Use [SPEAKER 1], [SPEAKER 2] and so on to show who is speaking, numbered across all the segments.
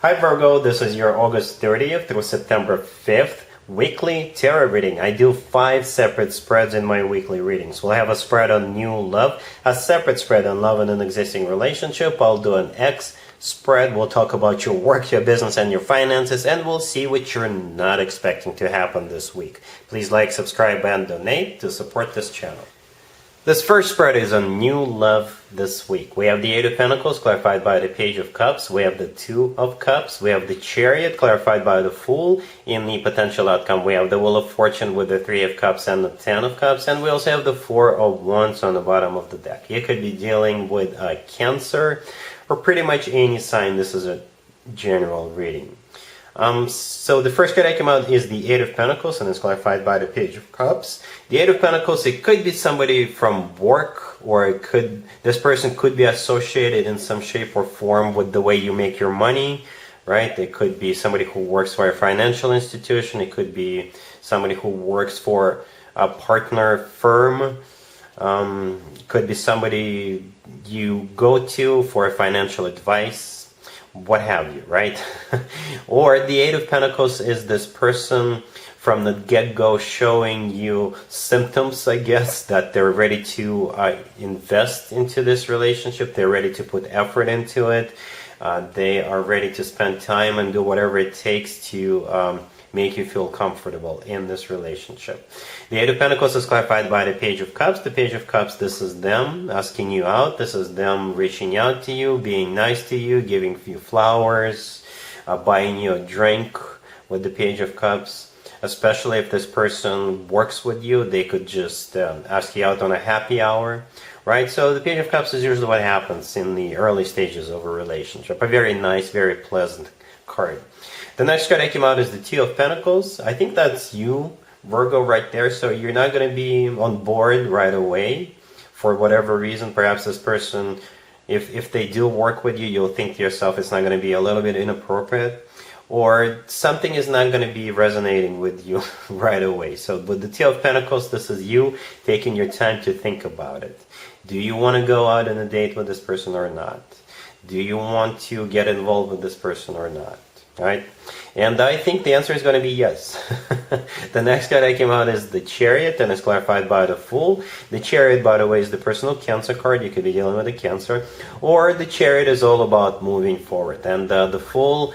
[SPEAKER 1] Hi Virgo, this is your August 30th through September 5th weekly tarot reading. I do 5 separate spreads in my weekly readings. We'll have a spread on new love, a separate spread on love in an existing relationship. I'll do an X spread. We'll talk about your work, your business, and your finances, and we'll see what you're not expecting to happen this week. Please like, subscribe, and donate to support this channel. This first spread is on new love this week. We have the Eight of Pentacles clarified by the Page of Cups. We have the Two of Cups. We have the Chariot clarified by the Fool. In the potential outcome, we have the Wheel of Fortune with the Three of Cups and the Ten of Cups. And we also have the Four of Wands on the bottom of the deck. You could be dealing with Cancer or pretty much any sign. This is a general reading. So the first card that came out is the Eight of Pentacles, and it's clarified by the Page of Cups. The Eight of Pentacles, it could be somebody from work, or this person could be associated in some shape or form with the way you make your money, right? It could be somebody who works for a financial institution. It could be somebody who works for a partner firm. Could be somebody you go to for financial advice, what have you, right? Or the Eight of Pentacles is this person from the get-go showing you symptoms, I guess, that they're ready to invest into this relationship. They're ready to put effort into it. They are ready to spend time and do whatever it takes to make you feel comfortable in this relationship. The Eight of Pentacles is clarified by the Page of Cups. The Page of Cups, this is them asking you out. This is them reaching out to you, being nice to you, giving you flowers, buying you a drink with the Page of Cups. Especially if this person works with you, they could just ask you out on a happy hour, right? So the Page of Cups is usually what happens in the early stages of a relationship. A very nice, very pleasant card. The next card that came out is the Two of Pentacles. I think that's you, Virgo, right there. So you're not going to be on board right away for whatever reason. Perhaps this person, if they do work with you, you'll think to yourself it's not going to be a little bit inappropriate, or something is not going to be resonating with you right away. So with the Two of Pentacles, this is you taking your time to think about it. Do you want to go out on a date with this person or not? Do you want to get involved with this person or not? Right? And I think the answer is going to be yes. The next card that came out is the Chariot, and it's clarified by the Fool. The Chariot, by the way, is the personal Cancer card. You could be dealing with a Cancer. Or the Chariot is all about moving forward. And the Fool,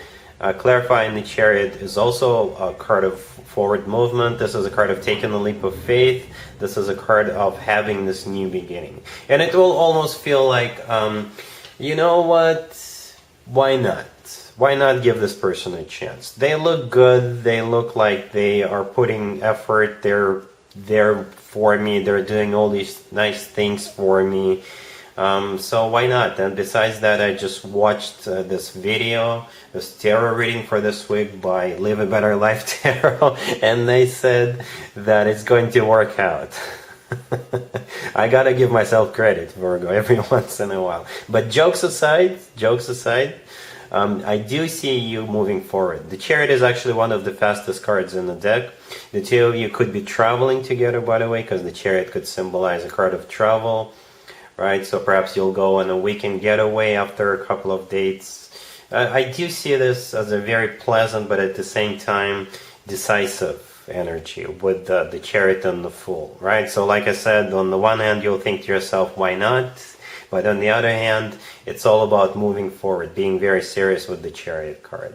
[SPEAKER 1] clarifying the Chariot, is also a card of forward movement. This is a card of taking a leap of faith. This is a card of having this new beginning. And it will almost feel like, you know what? Why not? Why not give this person a chance? They look good. They look like they are putting effort. They're there for me. They're doing all these nice things for me. So why not? And besides that, I just watched this video, this tarot reading for this week by Live a Better Life Tarot, and they said that it's going to work out. I gotta give myself credit, Virgo, every once in a while. But jokes aside, I do see you moving forward. The Chariot is actually one of the fastest cards in the deck. The two of you could be traveling together, by the way, because the Chariot could symbolize a card of travel, right? So perhaps you'll go on a weekend getaway after a couple of dates. I do see this as a very pleasant, but at the same time, decisive energy with the Chariot and the Fool, right? So like I said, on the one hand, you'll think to yourself, why not? But on the other hand, it's all about moving forward, being very serious with the Chariot card.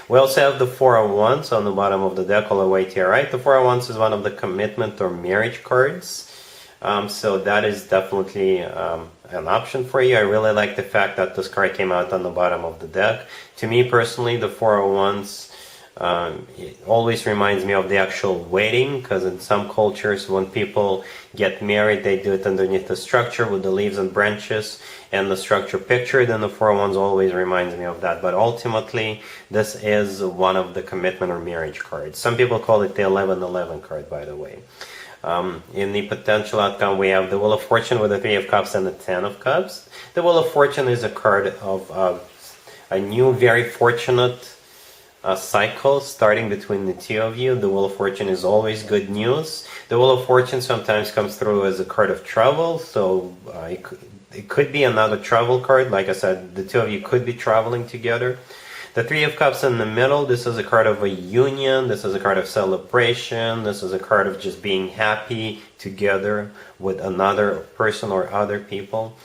[SPEAKER 1] We also have the Four of Wands on the bottom of the deck all the way to your right. The Four of Wands is one of the commitment or marriage cards. So that is definitely an option for you. I really like the fact that this card came out on the bottom of the deck. To me personally, the Four of Wands it always reminds me of the actual wedding, because in some cultures when people get married, they do it underneath the structure with the leaves and branches and the structure pictured, and the Four of Wands always reminds me of that. But ultimately, this is one of the commitment or marriage cards. Some people call it the 1111 card, by the way. In the potential outcome, we have the Wheel of Fortune with the Three of Cups and the Ten of Cups. The Wheel of Fortune is a card of a new, very fortunate cycle starting between the two of you. The Wheel of Fortune is always good news. The Wheel of Fortune sometimes comes through as a card of travel, so it could be another travel card. Like I said, the two of you could be traveling together. The Three of Cups in the middle, this is a card of a union, this is a card of celebration, this is a card of just being happy together with another person or other people.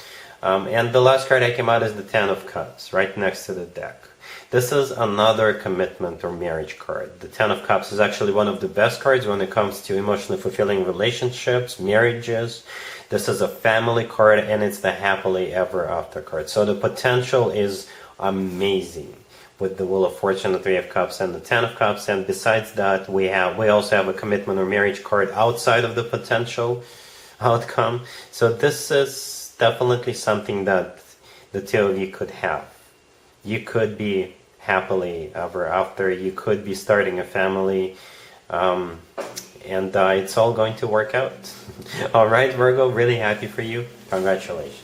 [SPEAKER 1] And the last card that came out is the Ten of Cups, right next to the deck. This is another commitment or marriage card. The Ten of Cups is actually one of the best cards when it comes to emotionally fulfilling relationships, marriages. This is a family card, and it's the happily ever after card. So the potential is amazing with the Wheel of Fortune, the Three of Cups, and the Ten of Cups. And besides that, we also have a commitment or marriage card outside of the potential outcome. So this is definitely something that the two of you could have. You could be happily ever after. You could be starting a family. And it's all going to work out. All right, Virgo, really happy for you. Congratulations.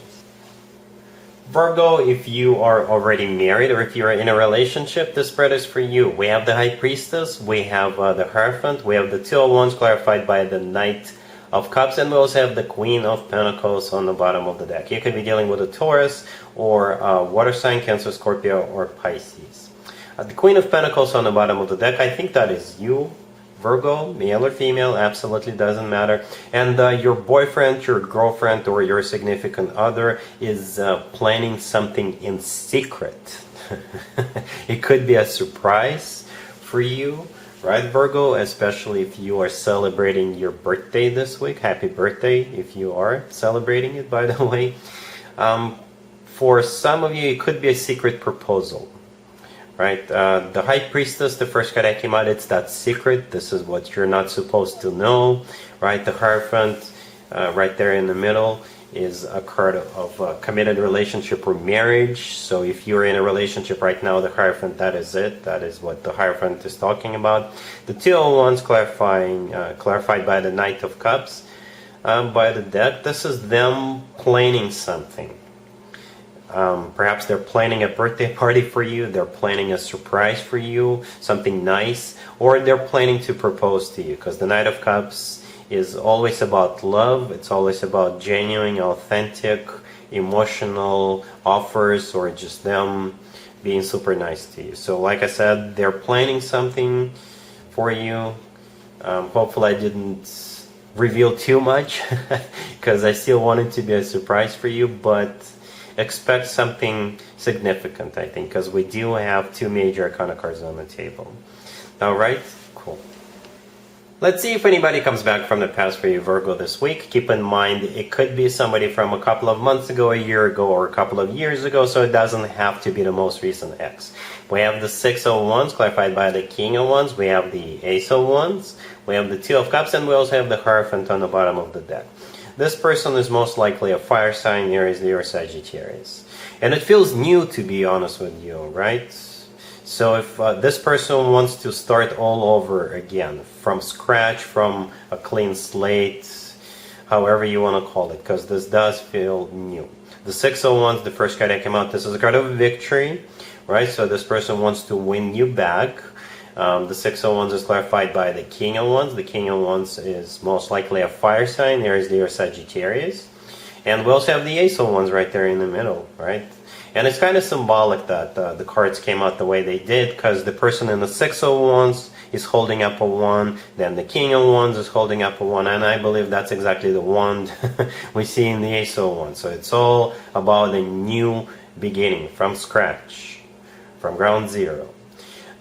[SPEAKER 1] Virgo, if you are already married or if you're in a relationship, this spread is for you. We have the High Priestess, we have the Hierophant, we have the Two of Wands clarified by the Knight of Cups, and we also have the Queen of Pentacles on the bottom of the deck. You could be dealing with a Taurus or water sign, Cancer, Scorpio, or Pisces. The Queen of Pentacles on the bottom of the deck, I think that is you, Virgo, male or female, absolutely doesn't matter. And your boyfriend, your girlfriend, or your significant other is planning something in secret. It could be a surprise for you, right, Virgo? Especially if you are celebrating your birthday this week. Happy birthday if you are celebrating it, by the way. For some of you, it could be a secret proposal. Right, the High Priestess, the first card that came out, it's that secret. This is what you're not supposed to know, right? The Hierophant, right there in the middle, is a card of a committed relationship or marriage. So if you're in a relationship right now, the Hierophant, that is it. That is what the Hierophant is talking about. The Two of Wands clarified by the Knight of Cups, by the deck. This is them planning something. Perhaps they're planning a birthday party for you, they're planning a surprise for you, something nice, or they're planning to propose to you, because the Knight of Cups is always about love, it's always about genuine, authentic, emotional offers, or just them being super nice to you. So like I said, they're planning something for you. Hopefully I didn't reveal too much, because I still want it to be a surprise for you, but expect something significant, I think, because we do have two major Arcana cards on the table. All right, cool. Let's see if anybody comes back from the past for you, Virgo, this week. Keep in mind, it could be somebody from a couple of months ago, a year ago, or a couple of years ago, so it doesn't have to be the most recent ex. We have the Six of Wands, clarified by the King of Wands. We have the Ace of Wands. We have the Two of Cups, and we also have the Hierophant on the bottom of the deck. This person is most likely a fire sign, Aries, Leo, or Sagittarius. And it feels new, to be honest with you, right? So if this person wants to start all over again, from scratch, from a clean slate, however you want to call it, because this does feel new. The Six of Wands, the first card that came out, this is a card of victory, right? So this person wants to win you back. The Six of Wands is clarified by the King of Wands. The King of Wands is most likely a fire sign, Aries, Leo, or Sagittarius. And we also have the Ace of Wands right there in the middle, right? And it's kind of symbolic that the cards came out the way they did, because the person in the Six of Wands is holding up a wand, then the King of Wands is holding up a wand, and I believe that's exactly the wand we see in the Ace of Wands. So it's all about a new beginning, from scratch, from ground zero.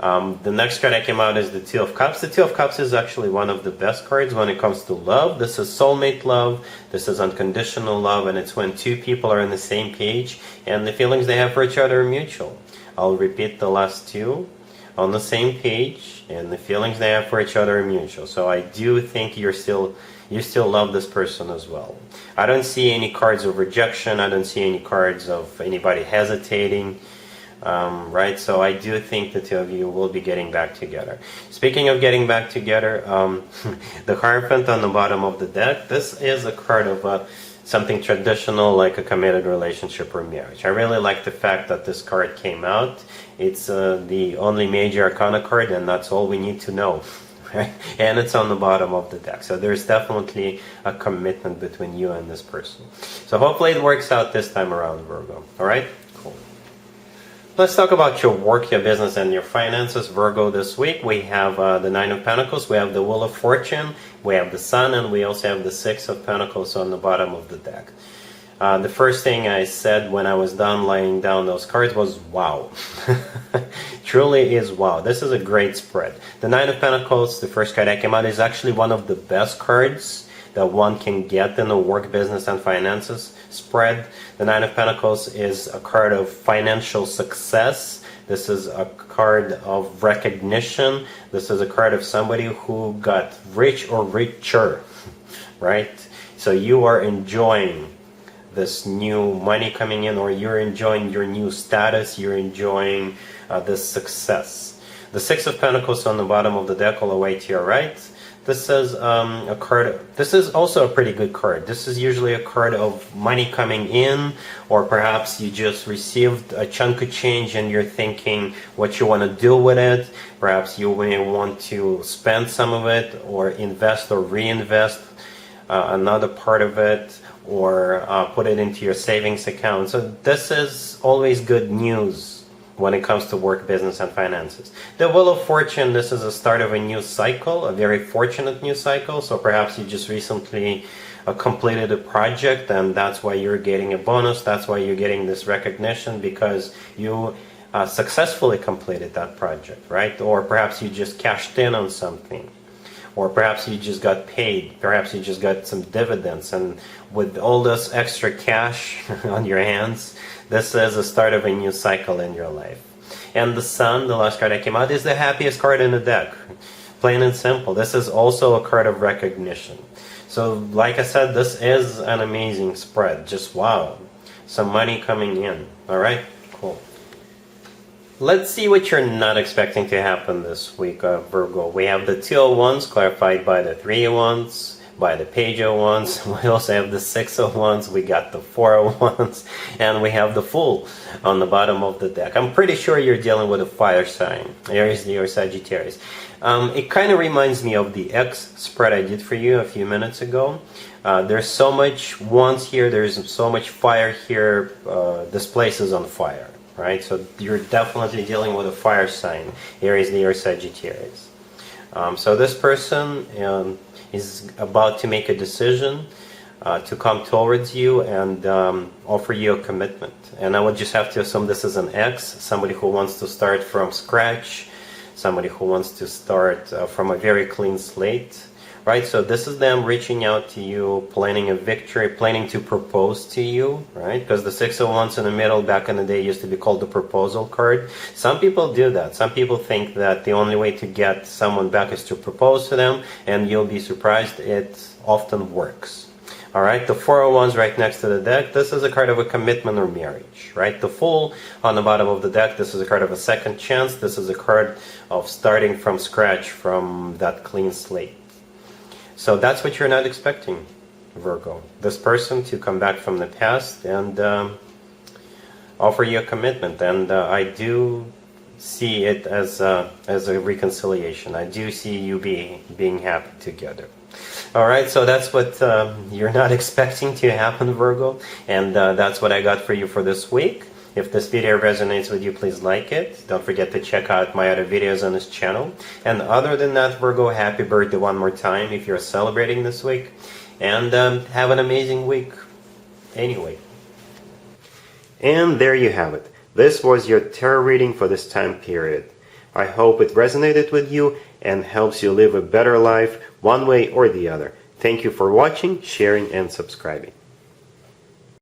[SPEAKER 1] The next card that came out is the Two of Cups. The Two of Cups is actually one of the best cards when it comes to love. This is soulmate love, this is unconditional love, and it's when two people are on the same page and the feelings they have for each other are mutual. I'll repeat the last two. On the same page and the feelings they have for each other are mutual. So I do think you still love this person as well. I don't see any cards of rejection, I don't see any cards of anybody hesitating. Right, so I do think the two of you will be getting back together. Speaking of getting back together, the Hierophant on the bottom of the deck, this is a card of something traditional like a committed relationship or marriage. I really like the fact that this card came out. It's the only major Arcana card, and that's all we need to know. Right? And it's on the bottom of the deck, so there's definitely a commitment between you and this person. So hopefully it works out this time around, Virgo. Alright? Cool. Let's talk about your work, your business, and your finances, Virgo. This week we have the Nine of Pentacles, we have the Wheel of Fortune, we have the Sun, and we also have the Six of Pentacles on the bottom of the deck. The first thing I said when I was done laying down those cards was, wow. Truly is wow. This is a great spread. The Nine of Pentacles, the first card that came out, is actually one of the best cards that one can get in a work, business, and finances spread. The Nine of Pentacles is a card of financial success. This is a card of recognition. This is a card of somebody who got rich or richer, right? So you are enjoying this new money coming in, or you're enjoying your new status, you're enjoying this success. The Six of Pentacles on the bottom of the deck all the way to your right. This is a card, this is also a pretty good card. This is usually a card of money coming in, or perhaps you just received a chunk of change and you're thinking what you want to do with it. Perhaps you may want to spend some of it, or invest or reinvest another part of it, or put it into your savings account. So this is always good news when it comes to work, business, and finances. The Wheel of Fortune, this is a start of a new cycle, a very fortunate new cycle. So perhaps you just recently completed a project, and that's why you're getting a bonus. That's why you're getting this recognition, because you successfully completed that project, right? Or perhaps you just cashed in on something. Or perhaps you just got paid, perhaps you just got some dividends, and with all this extra cash on your hands, this is the start of a new cycle in your life. And the Sun, the last card that came out, is the happiest card in the deck. Plain and simple. This is also a card of recognition. So like I said, this is an amazing spread. Just wow. Some money coming in. Alright? Cool. Let's see what you're not expecting to happen this week, Virgo. We have the Two of Wands clarified by the Three of Wands, by the Page of Wands. We also have the Six of Wands, we got the Four of Wands, and we have the Fool on the bottom of the deck. I'm pretty sure you're dealing with a fire sign, Aries, Leo, or Sagittarius. It kind of reminds me of the X spread I did for you a few minutes ago. There's so much wands here, there's so much fire here, this place is on fire. Right, so you're definitely dealing with a fire sign, Aries, Leo, or Sagittarius. So this person is about to make a decision to come towards you and offer you a commitment. And I would just have to assume this is an X, somebody who wants to start from scratch, somebody who wants to start from a very clean slate. Right, so this is them reaching out to you, planning a victory, planning to propose to you, right? Because the Six of Wands in the middle back in the day used to be called the proposal card. Some people do that. Some people think that the only way to get someone back is to propose to them, and you'll be surprised, it often works. Alright, the Four of Wands right next to the deck, this is a card of a commitment or marriage, right? The Fool on the bottom of the deck, this is a card of a second chance. This is a card of starting from scratch, from that clean slate. So that's what you're not expecting, Virgo. This person to come back from the past and offer you a commitment. And I do see it as a reconciliation. I do see you being happy together. Alright, so that's what you're not expecting to happen, Virgo. And that's what I got for you for this week. If this video resonates with you, please like it. Don't forget to check out my other videos on this channel. And other than that, Virgo, happy birthday one more time if you're celebrating this week. And have an amazing week. Anyway. And there you have it. This was your tarot reading for this time period. I hope it resonated with you and helps you live a better life one way or the other. Thank you for watching, sharing, and subscribing.